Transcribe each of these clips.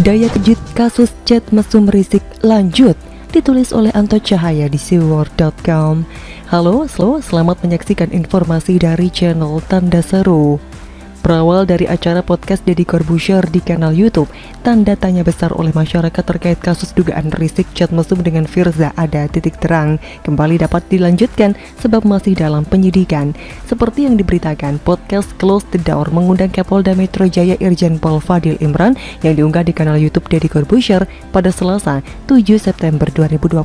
Daya kejut kasus chat mesum Rizik lanjut, ditulis oleh Anto Cahaya di siwar.com. Halo, selamat menyaksikan informasi dari channel Tanda Seru. Berawal dari acara podcast Deddy Corbuzier di kanal YouTube, tanda tanya besar oleh masyarakat terkait kasus dugaan Rizik chat mesum dengan Firza ada titik terang kembali dapat dilanjutkan sebab masih dalam penyidikan. Seperti yang diberitakan, podcast Close the Door mengundang Kapolda Metro Jaya Irjen Pol Fadil Imran yang diunggah di kanal YouTube Deddy Corbuzier pada Selasa 7 September 2021.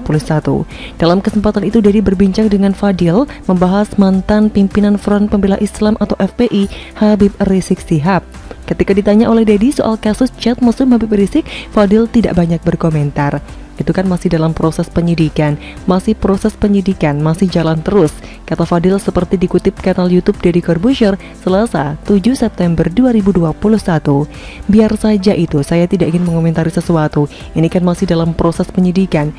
Dalam kesempatan itu, Deddy berbincang dengan Fadil membahas mantan pimpinan Front Pembela Islam atau FPI Habib Rizik Syihab. Ketika ditanya oleh Deddy soal kasus chat mesum Habib Rizik, Fadil tidak banyak berkomentar. Itu kan masih dalam proses penyidikan, masih jalan terus, kata Fadil seperti dikutip kanal YouTube Deddy Corbuzier Selasa 7 September 2021. Biar saja itu, saya tidak ingin mengomentari sesuatu, ini kan masih dalam proses penyidikan.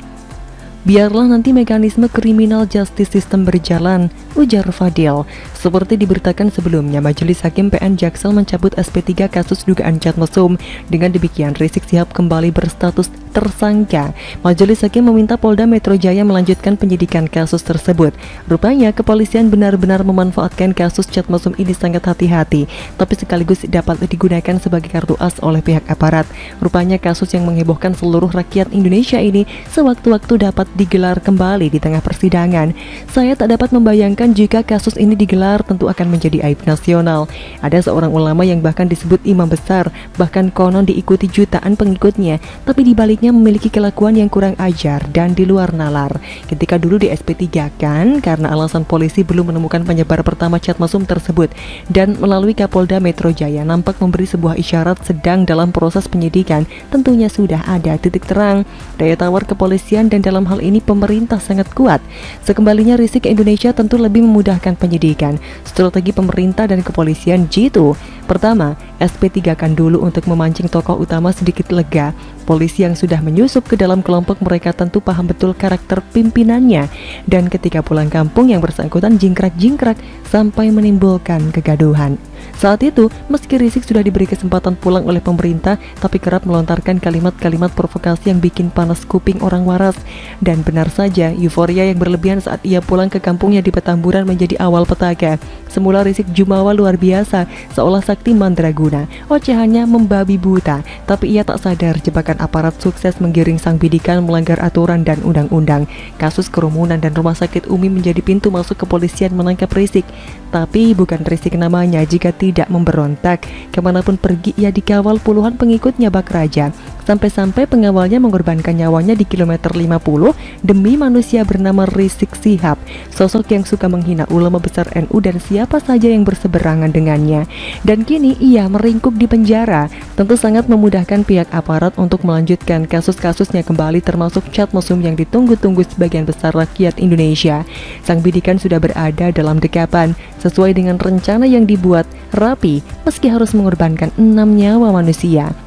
Biarlah nanti mekanisme criminal justice system berjalan, ujar Fadil. Seperti diberitakan sebelumnya, Majelis Hakim PN Jaksel mencabut SP3 kasus dugaan chat mesum. Dengan demikian, Rizik Syihab kembali berstatus tersangka. Majelis Hakim meminta Polda Metro Jaya melanjutkan penyidikan kasus tersebut. Rupanya, kepolisian benar-benar memanfaatkan kasus chat mesum ini sangat hati-hati, tapi sekaligus dapat digunakan sebagai kartu as oleh pihak aparat. Rupanya kasus yang menghebohkan seluruh rakyat Indonesia ini sewaktu-waktu dapat digelar kembali di tengah persidangan. Saya tak dapat membayangkan jika kasus ini digelar, tentu akan menjadi aib nasional. Ada seorang ulama yang bahkan disebut imam besar, bahkan konon diikuti jutaan pengikutnya, tapi dibaliknya memiliki kelakuan yang kurang ajar dan di luar nalar. Ketika dulu di SP3 kan, karena alasan polisi belum menemukan penyebar pertama chat mesum tersebut, dan melalui Kapolda Metro Jaya nampak memberi sebuah isyarat sedang dalam proses penyidikan, tentunya sudah ada titik terang. Daya tawar kepolisian dan dalam hal ini pemerintah sangat kuat. Sekembalinya Rizik ke Indonesia tentu lebih memudahkan penyidikan. Strategi pemerintah dan kepolisian jitu. Pertama, SP3 kan dulu untuk memancing tokoh utama sedikit lega. Polisi yang sudah menyusup ke dalam kelompok mereka tentu paham betul karakter pimpinannya. Dan ketika pulang kampung yang bersangkutan jingkrak-jingkrak sampai menimbulkan kegaduhan. Saat itu, meski Rizik sudah diberi kesempatan pulang oleh pemerintah, tapi kerap melontarkan kalimat-kalimat provokasi yang bikin panas kuping orang waras. Dan benar saja, euforia yang berlebihan saat ia pulang ke kampungnya di Petamburan menjadi awal petaka. Semula Rizik jumawa luar biasa, seolah sakti mandraguna. Ocehannya membabi buta, tapi ia tak sadar jebakan aparat sukses menggiring sang bidikan melanggar aturan dan undang-undang. Kasus kerumunan dan rumah sakit Umi menjadi pintu masuk kepolisian menangkap Rizik. Tapi bukan Rizik namanya jika tidak memberontak. Kemanapun pergi ia dikawal puluhan pengikutnya bak raja. Sampai-sampai pengawalnya mengorbankan nyawanya di kilometer 50 demi manusia bernama Rizik Syihab, sosok yang suka menghina ulama besar NU dan siapa saja yang berseberangan dengannya. Dan kini ia meringkuk di penjara. Tentu sangat memudahkan pihak aparat untuk melanjutkan kasus-kasusnya kembali, termasuk chat mesum yang ditunggu-tunggu sebagian besar rakyat Indonesia. Sang bidikan sudah berada dalam dekapan sesuai dengan rencana yang dibuat rapi meski harus mengorbankan 6 nyawa manusia.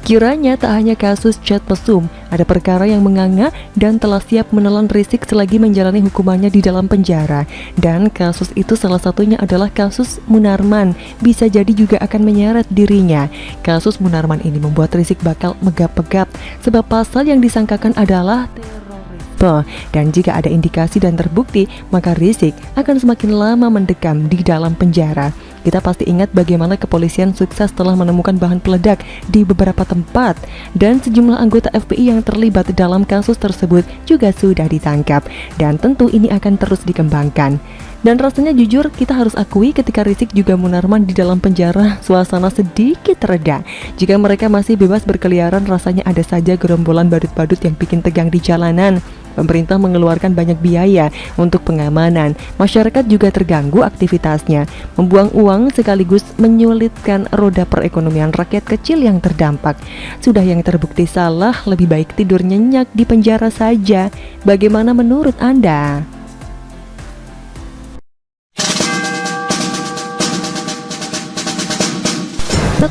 Kiranya tak hanya kasus chat mesum, ada perkara yang menganga dan telah siap menelan Rizik selagi menjalani hukumannya di dalam penjara. Dan kasus itu salah satunya adalah kasus Munarman, bisa jadi juga akan menyeret dirinya. Kasus Munarman ini membuat Rizik bakal megap-megap sebab pasal yang disangkakan adalah terorisme. Dan jika ada indikasi dan terbukti, maka Rizik akan semakin lama mendekam di dalam penjara. Kita pasti ingat bagaimana kepolisian sukses telah menemukan bahan peledak di beberapa tempat, dan sejumlah anggota FPI yang terlibat dalam kasus tersebut juga sudah ditangkap, dan tentu ini akan terus dikembangkan. Dan rasanya jujur kita harus akui ketika Rizik juga Munarman di dalam penjara, suasana sedikit reda. Jika mereka masih bebas berkeliaran, rasanya ada saja gerombolan badut-badut yang bikin tegang di jalanan. Pemerintah mengeluarkan banyak biaya untuk pengamanan. Masyarakat juga terganggu aktivitasnya, membuang uang sekaligus menyulitkan roda perekonomian rakyat kecil yang terdampak. Sudah yang terbukti salah, lebih baik tidur nyenyak di penjara saja. Bagaimana menurut Anda?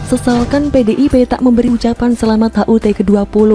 Sesalkan PDIP tak memberi ucapan selamat HUT ke-20,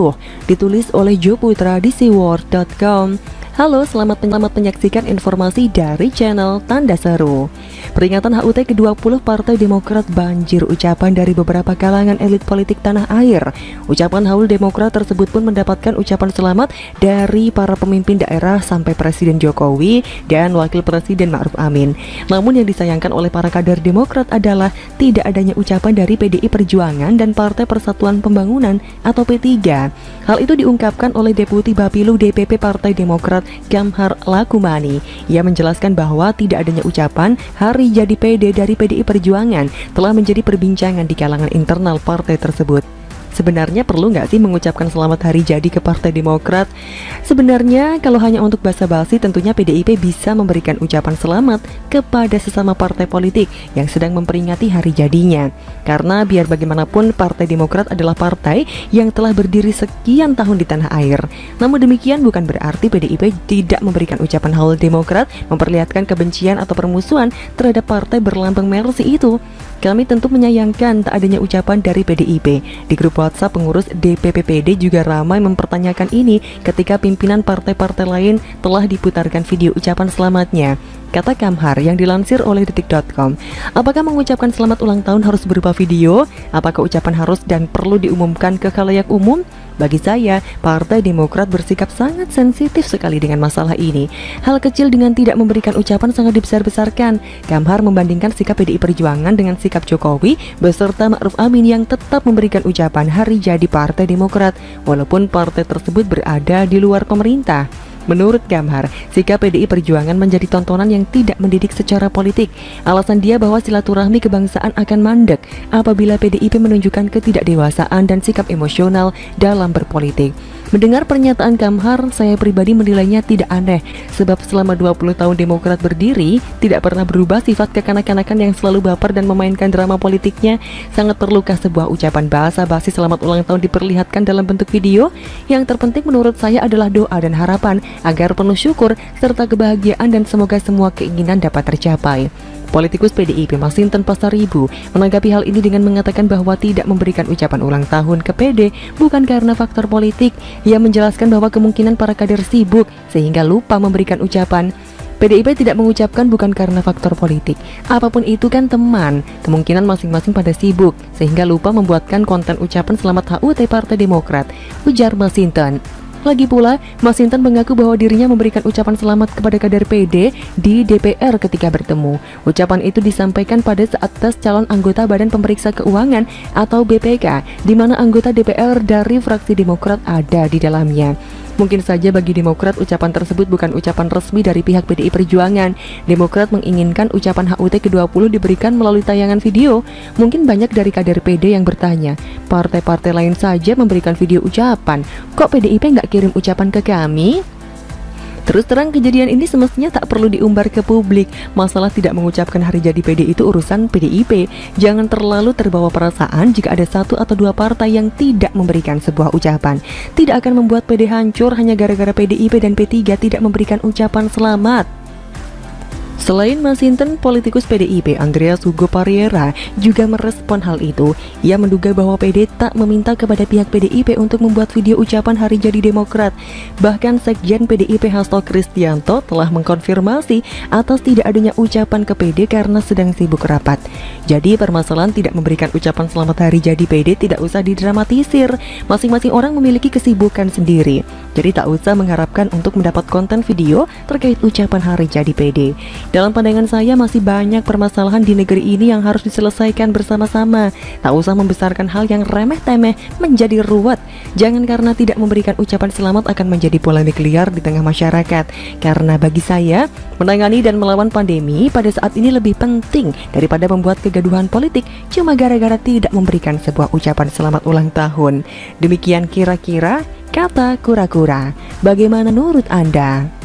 ditulis oleh Jo Putra di siwar.com. Halo, selamat menyaksikan informasi dari channel Tanda Seru. Peringatan HUT ke-20 Partai Demokrat banjir ucapan dari beberapa kalangan elit politik tanah air. Ucapan haul Demokrat tersebut pun mendapatkan ucapan selamat dari para pemimpin daerah sampai Presiden Jokowi dan Wakil Presiden Ma'ruf Amin. Namun yang disayangkan oleh para kader Demokrat adalah tidak adanya ucapan dari PDI Perjuangan dan Partai Persatuan Pembangunan atau P3. Hal itu diungkapkan oleh Deputi Bapilu DPP Partai Demokrat Kamhar Lakumani. Ia menjelaskan bahwa tidak adanya ucapan hari jadi PD dari PDI Perjuangan telah menjadi perbincangan di kalangan internal partai tersebut. Sebenarnya perlu nggak sih mengucapkan selamat hari jadi ke Partai Demokrat? Sebenarnya kalau hanya untuk basa-basi tentunya PDIP bisa memberikan ucapan selamat kepada sesama partai politik yang sedang memperingati hari jadinya. Karena biar bagaimanapun Partai Demokrat adalah partai yang telah berdiri sekian tahun di tanah air. Namun demikian bukan berarti PDIP tidak memberikan ucapan haul Demokrat memperlihatkan kebencian atau permusuhan terhadap partai berlambang Mercy itu. Kami tentu menyayangkan tak adanya ucapan dari PDIP. Di grup WhatsApp pengurus DPPPD juga ramai mempertanyakan ini ketika pimpinan partai-partai lain telah diputarkan video ucapan selamatnya. Kata Kamhar yang dilansir oleh detik.com, apakah mengucapkan selamat ulang tahun harus berupa video? Apakah ucapan harus dan perlu diumumkan ke khalayak umum? Bagi saya, Partai Demokrat bersikap sangat sensitif sekali dengan masalah ini. Hal kecil dengan tidak memberikan ucapan sangat dibesar-besarkan. Kamhar membandingkan sikap PDI Perjuangan dengan sikap Jokowi beserta Ma'ruf Amin yang tetap memberikan ucapan hari jadi Partai Demokrat, walaupun partai tersebut berada di luar pemerintah. Menurut Kamhar, sikap PDI Perjuangan menjadi tontonan yang tidak mendidik secara politik. Alasan dia bahwa silaturahmi kebangsaan akan mandek apabila PDIP menunjukkan ketidakdewasaan dan sikap emosional dalam berpolitik. Mendengar pernyataan Kamhar, saya pribadi menilainya tidak aneh, sebab selama 20 tahun Demokrat berdiri, tidak pernah berubah sifat kekanak-kanakan yang selalu baper dan memainkan drama politiknya. Sangat perlukah sebuah ucapan basa-basi selamat ulang tahun diperlihatkan dalam bentuk video? Yang terpenting menurut saya adalah doa dan harapan agar penuh syukur serta kebahagiaan dan semoga semua keinginan dapat tercapai. Politikus PDIP Masinton Pasaribu menanggapi hal ini dengan mengatakan bahwa tidak memberikan ucapan ulang tahun ke PD bukan karena faktor politik. Ia menjelaskan bahwa kemungkinan para kader sibuk sehingga lupa memberikan ucapan. PDIP tidak mengucapkan bukan karena faktor politik. Apapun itu kan teman, kemungkinan masing-masing pada sibuk sehingga lupa membuatkan konten ucapan selamat HUT Partai Demokrat, ujar Masinton. Lagi pula, Masinton mengaku bahwa dirinya memberikan ucapan selamat kepada kader PD di DPR ketika bertemu. Ucapan itu disampaikan pada saat tes calon anggota Badan Pemeriksa Keuangan atau BPK, di mana anggota DPR dari fraksi Demokrat ada di dalamnya. Mungkin saja bagi Demokrat ucapan tersebut bukan ucapan resmi dari pihak PDI Perjuangan. Demokrat menginginkan ucapan HUT ke-20 diberikan melalui tayangan video. Mungkin banyak dari kader PD yang bertanya, partai-partai lain saja memberikan video ucapan, kok PDIP nggak kirim ucapan ke kami? Terus terang kejadian ini semestinya tak perlu diumbar ke publik. Masalah tidak mengucapkan hari jadi PD itu urusan PDIP. Jangan terlalu terbawa perasaan jika ada satu atau dua partai yang tidak memberikan sebuah ucapan. Tidak akan membuat PD hancur hanya gara-gara PDIP dan P3 tidak memberikan ucapan selamat. Selain Masinton, politikus PDIP Andreas Hugo Pariera juga merespon hal itu. Ia menduga bahwa PD tak meminta kepada pihak PDIP untuk membuat video ucapan hari jadi Demokrat. Bahkan Sekjen PDIP Hasto Kristianto telah mengkonfirmasi atas tidak adanya ucapan ke PD karena sedang sibuk rapat. Jadi permasalahan tidak memberikan ucapan selamat hari jadi PD tidak usah didramatisir. Masing-masing orang memiliki kesibukan sendiri. Jadi tak usah mengharapkan untuk mendapat konten video terkait ucapan hari jadi PD. Dalam pandangan saya masih banyak permasalahan di negeri ini yang harus diselesaikan bersama-sama. Tak usah membesarkan hal yang remeh-temeh menjadi ruwet. Jangan karena tidak memberikan ucapan selamat akan menjadi polemik liar di tengah masyarakat. Karena bagi saya, menangani dan melawan pandemi pada saat ini lebih penting daripada membuat kegaduhan politik cuma gara-gara tidak memberikan sebuah ucapan selamat ulang tahun. Demikian kira-kira kata kura-kura. Bagaimana menurut Anda?